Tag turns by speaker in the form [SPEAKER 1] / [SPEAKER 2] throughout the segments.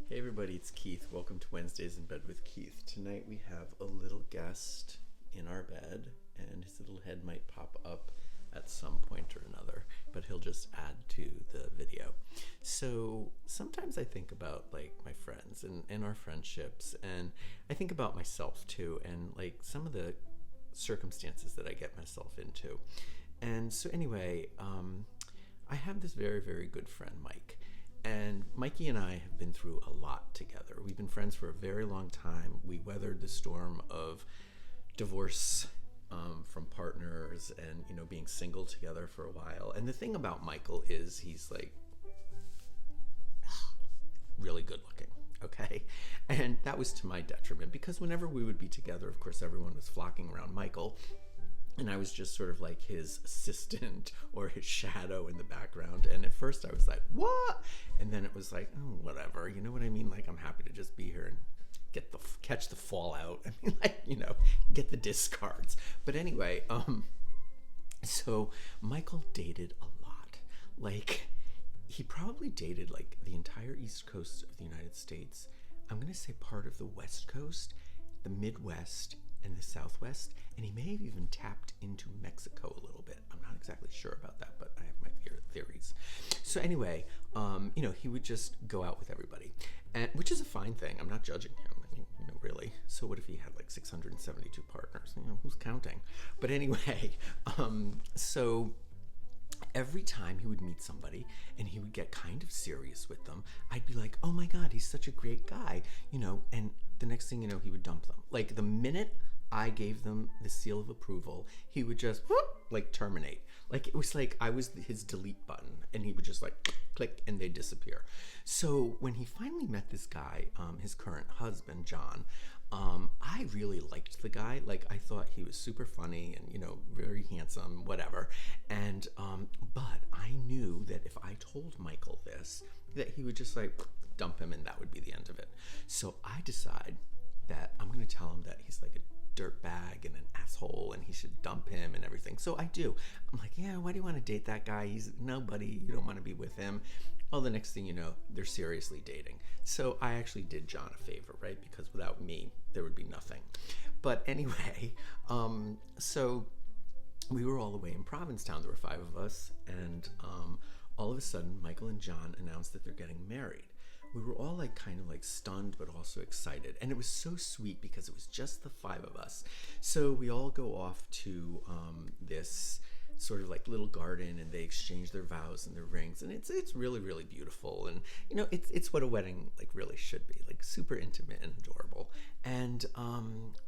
[SPEAKER 1] Hey everybody, it's Keith. Welcome to Wednesdays in Bed with Keith. Tonight we have a little guest in our bed, and his little head might pop up at some point or another, but he'll just add to the video. So sometimes I think about like my friends and our friendships, and I think about myself too, and like some of the circumstances that I get myself into. And so anyway, I have this very, very good friend, Mike. And Mikey and I have been through a lot together. We've been friends for a very long time. We weathered the storm of divorce from partners and, being single together for a while. And the thing about Michael is he's like really good looking, okay? And that was to my detriment because whenever we would be together, of course, everyone was flocking around Michael. And I was just sort of like his assistant or his shadow in the background. And at first I was like, what? And then it was like, oh, whatever. You know what I mean? Like, I'm happy to just be here and catch the fallout. I mean, like, get the discards. But anyway, so Michael dated a lot. Like, he probably dated like the entire East Coast of the United States. I'm going to say part of the West Coast, the Midwest, and the Southwest, and he may have even tapped into Mexico a little bit. I'm not exactly sure about that, but I have my theories. So anyway, he would just go out with everybody, and which is a fine thing. I'm not judging him. I mean, really. So what if he had like 672 partners? Who's counting? But anyway, so every time he would meet somebody and he would get kind of serious with them, I'd be like, oh my God, he's such a great guy, and the next thing you know, he would dump them. Like the minute I gave them the seal of approval, he would just like terminate. Like it was like I was his delete button and he would just like click and they'd disappear. So when he finally met this guy, his current husband, John, I really liked the guy. Like I thought he was super funny and, very handsome, whatever. And, but I knew that if I told Michael this, that he would just like dump him and that would be the end of it. So I decide that I'm going to tell him that he's like a dirtbag and an asshole and he should dump him and everything. So I do. I'm like, yeah, why do you want to date that guy? He's nobody. You don't want to be with him. Well, the next thing you know, they're seriously dating. So I actually did John a favor, right? Because without me, there would be nothing. But anyway, so we were all the way in Provincetown. There were 5 of us. And all of a sudden, Michael and John announced that they're getting married. We were all like kind of like stunned, but also excited. And it was so sweet because it was just the 5 of us. So we all go off to this sort of like little garden and they exchange their vows and their rings. And it's really, really beautiful. And, it's what a wedding like really should be, like super intimate and adorable. And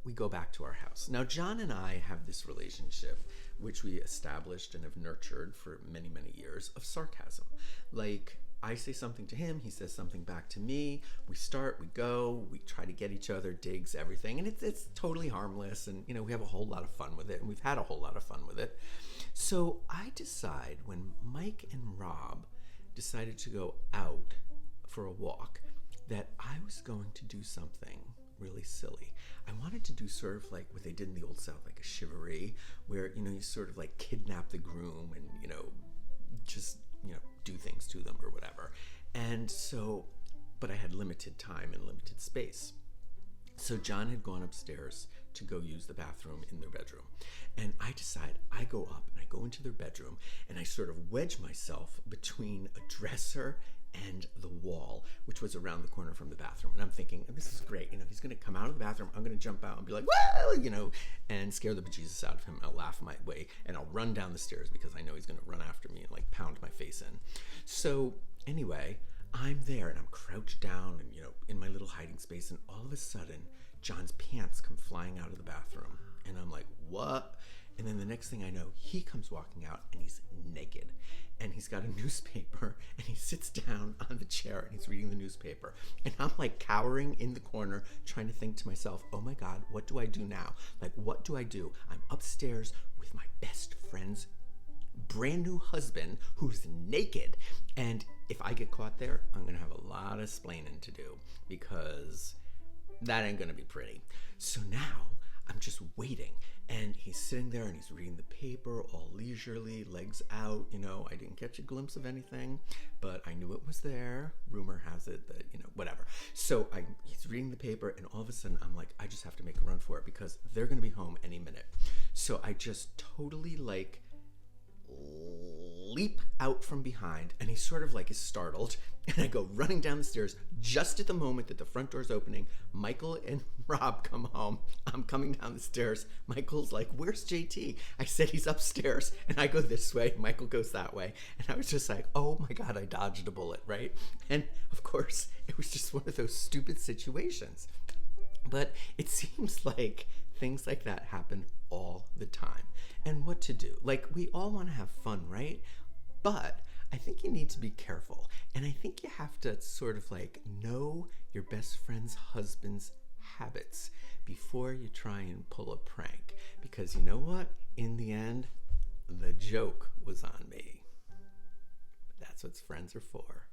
[SPEAKER 1] we go back to our house. Now, John and I have this relationship, which we established and have nurtured for many, many years, of sarcasm. Like, I say something to him, he says something back to me, we start, we go, we try to get each other, digs, everything, and it's totally harmless, and we have a whole lot of fun with it, and we've had a whole lot of fun with it. So I decide, when Mike and Rob decided to go out for a walk, that I was going to do something really silly. I wanted to do sort of like what they did in the Old South, like a chivalry, where, you sort of like kidnap the groom and, just do things to them or whatever. And so, but I had limited time and limited space. So John had gone upstairs to go use the bathroom in their bedroom. And I decide I go up and I go into their bedroom and I sort of wedge myself between a dresser and the wall, which was around the corner from the bathroom. And I'm thinking, this is great. He's going to come out of the bathroom. I'm going to jump out and be like, whoa, and scare the bejesus out of him. I'll laugh my way and I'll run down the stairs because I know he's going to run after me and like pound my face in. So anyway, I'm there and I'm crouched down and, in my little hiding space. And all of a sudden, John's pants come flying out of the bathroom. And I'm like, what? And then the next thing I know, he comes walking out and he's naked. And he's got a newspaper and he sits down on the chair and he's reading the newspaper. And I'm like cowering in the corner trying to think to myself, oh my God, what do I do now? Like, what do I do? I'm upstairs with my best friend's brand new husband who's naked. And if I get caught there, I'm going to have a lot of splaining to do because that ain't going to be pretty. So now I'm just waiting. And he's sitting there and he's reading the paper all leisurely, legs out. I didn't catch a glimpse of anything, but I knew it was there. Rumor has it that, whatever. So he's reading the paper, and all of a sudden I'm like, I just have to make a run for it because they're going to be home any minute. So I just totally leap out from behind, and he sort of is startled, and I go running down the stairs just at the moment that the front door's opening. Michael and Rob come home. I'm coming down the stairs. Michael's like, where's JT? I said he's upstairs, and I go this way. Michael goes that way, and I was just like, oh my God, I dodged a bullet, right? And of course, it was just one of those stupid situations. But it seems like things like that happen all the time. And what to do? We all want to have fun, right? But I think you need to be careful. And I think you have to sort of know your best friend's husband's habits before you try and pull a prank. Because you know what? In the end, the joke was on me. That's what friends are for.